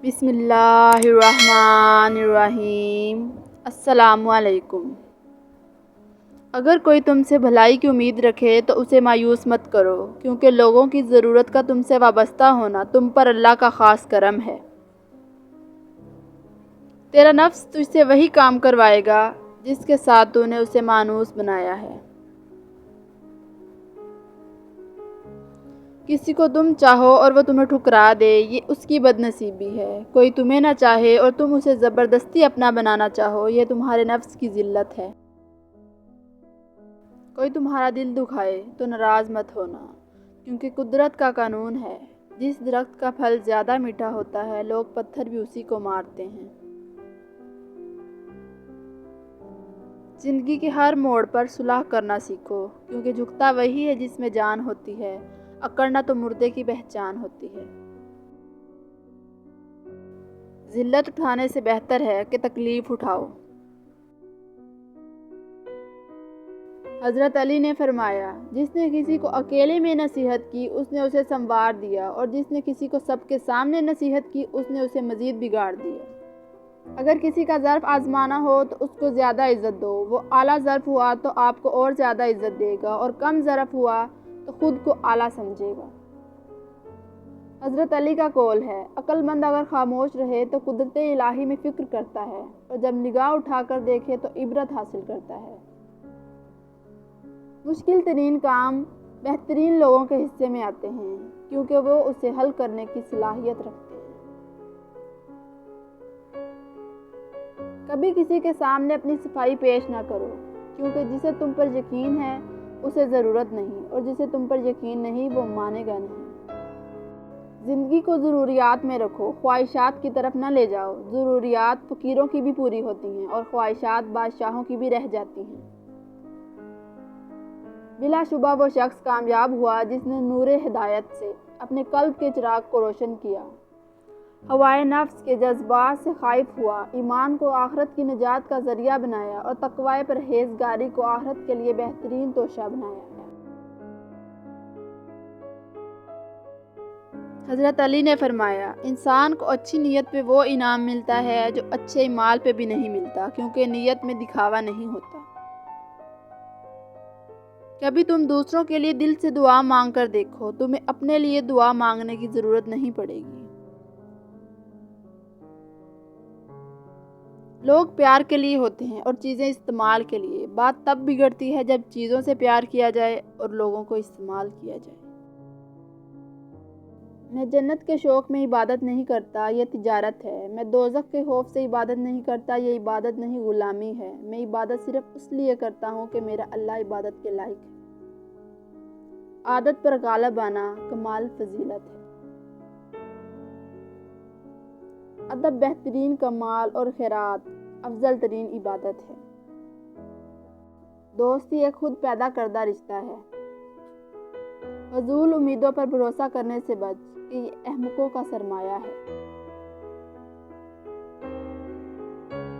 بسم اللہ الرحمن الرحیم۔ السلام علیکم۔ اگر کوئی تم سے بھلائی کی امید رکھے تو اسے مایوس مت کرو، کیونکہ لوگوں کی ضرورت کا تم سے وابستہ ہونا تم پر اللہ کا خاص کرم ہے۔ تیرا نفس تجھ سے وہی کام کروائے گا جس کے ساتھ تو نے اسے مانوس بنایا ہے۔ کسی کو تم چاہو اور وہ تمہیں ٹھکرا دے، یہ اس کی بد نصیبی ہے۔ کوئی تمہیں نہ چاہے اور تم اسے زبردستی اپنا بنانا چاہو، یہ تمہارے نفس کی ذلت ہے۔ کوئی تمہارا دل دکھائے تو ناراض مت ہونا، کیونکہ قدرت کا قانون ہے، جس درخت کا پھل زیادہ میٹھا ہوتا ہے لوگ پتھر بھی اسی کو مارتے ہیں۔ زندگی کے ہر موڑ پر صلح کرنا سیکھو، کیونکہ جھکتا وہی ہے جس میں جان ہوتی ہے، اکڑنا تو مردے کی پہچان ہوتی ہے۔ ذلت اٹھانے سے بہتر ہے کہ تکلیف اٹھاؤ۔ حضرت علی نے فرمایا، جس نے کسی کو اکیلے میں نصیحت کی اس نے اسے سنوار دیا، اور جس نے کسی کو سب کے سامنے نصیحت کی اس نے اسے مزید بگاڑ دیا۔ اگر کسی کا ظرف آزمانا ہو تو اس کو زیادہ عزت دو، وہ اعلیٰ ظرف ہوا تو آپ کو اور زیادہ عزت دے گا، اور کم ظرف ہوا تو خود کو اعلیٰ سمجھے گا۔ حضرت علی کا قول ہے، عقل مند اگر خاموش رہے تو قدرت الہی میں فکر کرتا ہے، اور جب نگاہ اٹھا کر دیکھے تو عبرت حاصل کرتا ہے۔ مشکل ترین کام بہترین لوگوں کے حصے میں آتے ہیں، کیونکہ وہ اسے حل کرنے کی صلاحیت رکھتے ہیں۔ کبھی کسی کے سامنے اپنی صفائی پیش نہ کرو، کیونکہ جسے تم پر یقین ہے اسے ضرورت نہیں، اور جسے تم پر یقین نہیں وہ مانے گا نہیں۔ زندگی کو ضروریات میں رکھو، خواہشات کی طرف نہ لے جاؤ۔ ضروریات فقیروں کی بھی پوری ہوتی ہیں اور خواہشات بادشاہوں کی بھی رہ جاتی ہیں۔ بلا شبہ وہ شخص کامیاب ہوا جس نے نور ہدایت سے اپنے قلب کے چراغ کو روشن کیا، ہوائے نفس کے جذبات سے خائف ہوا، ایمان کو آخرت کی نجات کا ذریعہ بنایا، اور تقوی پرہیزگاری کو آخرت کے لیے بہترین توشہ بنایا۔ حضرت علی نے فرمایا، انسان کو اچھی نیت پہ وہ انعام ملتا ہے جو اچھے مال پہ بھی نہیں ملتا، کیونکہ نیت میں دکھاوا نہیں ہوتا۔ کبھی تم دوسروں کے لیے دل سے دعا مانگ کر دیکھو، تمہیں اپنے لیے دعا مانگنے کی ضرورت نہیں پڑے گی۔ لوگ پیار کے لیے ہوتے ہیں اور چیزیں استعمال کے لیے۔ بات تب بگڑتی ہے جب چیزوں سے پیار کیا جائے اور لوگوں کو استعمال کیا جائے۔ میں جنت کے شوق میں عبادت نہیں کرتا، یہ تجارت ہے۔ میں دوزخ کے خوف سے عبادت نہیں کرتا، یہ عبادت نہیں غلامی ہے۔ میں عبادت صرف اس لیے کرتا ہوں کہ میرا اللہ عبادت کے لائق ہے۔ عادت پر غالب آنا کمال فضیلت ہے۔ ادب بہترین کمال اور خیرات افضل ترین عبادت ہے۔ دوستی ایک خود پیدا کردہ رشتہ ہے۔ فضول امیدوں پر بھروسہ کرنے سے بچ، کہ یہ احمقوں کا سرمایہ ہے۔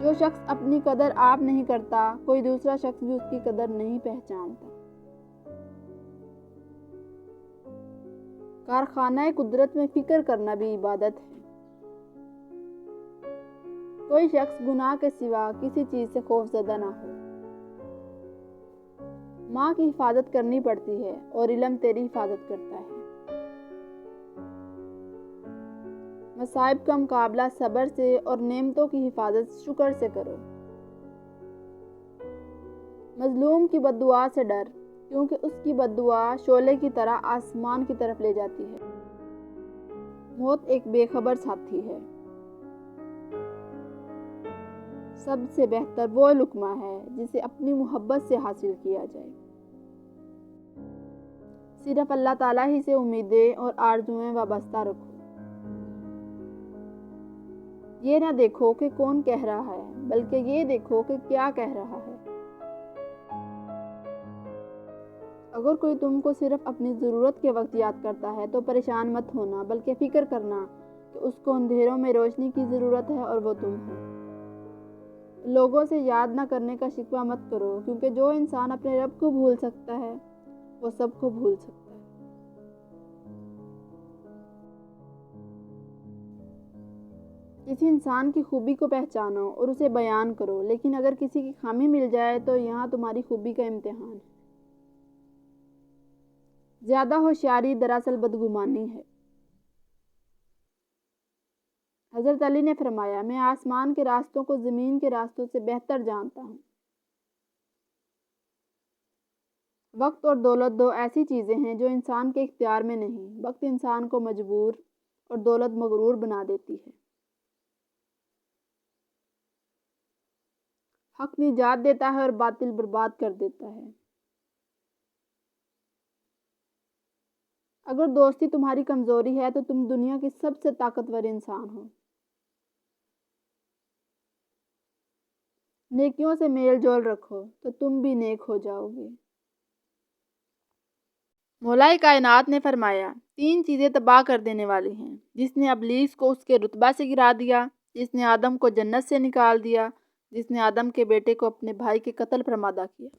جو شخص اپنی قدر آپ نہیں کرتا، کوئی دوسرا شخص بھی اس کی قدر نہیں پہچانتا۔ کارخانہ قدرت میں فکر کرنا بھی عبادت ہے۔ کوئی شخص گناہ کے سوا کسی چیز سے خوف زدہ نہ ہو۔ ماں کی حفاظت کرنی پڑتی ہے اور علم تیری حفاظت کرتا ہے۔ مصائب کا مقابلہ صبر سے اور نعمتوں کی حفاظت شکر سے کرو۔ مظلوم کی بد دعا سے ڈر، کیونکہ اس کی بد دعا شعلے کی طرح آسمان کی طرف لے جاتی ہے۔ موت ایک بے خبر ساتھی ہے۔ سب سے بہتر وہ لقمہ ہے جسے اپنی محبت سے حاصل کیا جائے۔ صرف اللہ تعالیٰ ہی سے امیدیں اور آرزویں وابستہ رکھو۔ یہ نہ دیکھو کہ کون کہہ رہا ہے، بلکہ یہ دیکھو کہ کیا کہہ رہا ہے۔ اگر کوئی تم کو صرف اپنی ضرورت کے وقت یاد کرتا ہے تو پریشان مت ہونا، بلکہ فکر کرنا کہ اس کو اندھیروں میں روشنی کی ضرورت ہے اور وہ تم ہو۔ لوگوں سے یاد نہ کرنے کا شکوہ مت کرو، کیونکہ جو انسان اپنے رب کو بھول سکتا ہے وہ سب کو بھول سکتا ہے۔ کسی انسان کی خوبی کو پہچانو اور اسے بیان کرو، لیکن اگر کسی کی خامی مل جائے تو یہاں تمہاری خوبی کا امتحان ہے۔ زیادہ ہوشیاری دراصل بدگمانی ہے۔ حضرت علی نے فرمایا، میں آسمان کے راستوں کو زمین کے راستوں سے بہتر جانتا ہوں۔ وقت اور دولت دو ایسی چیزیں ہیں جو انسان کے اختیار میں نہیں۔ وقت انسان کو مجبور اور دولت مغرور بنا دیتی ہے۔ حق نجات دیتا ہے اور باطل برباد کر دیتا ہے۔ اگر دوستی تمہاری کمزوری ہے تو تم دنیا کی سب سے طاقتور انسان ہو۔ نیکیوں سے میل جول رکھو تو تم بھی نیک ہو جاؤ گے۔ مولا کائنات نے فرمایا، 3 چیزیں تباہ کر دینے والی ہیں، جس نے ابلیس کو اس کے رتبہ سے گرا دیا، جس نے آدم کو جنت سے نکال دیا، جس نے آدم کے بیٹے کو اپنے بھائی کے قتل پر آمادہ کیا۔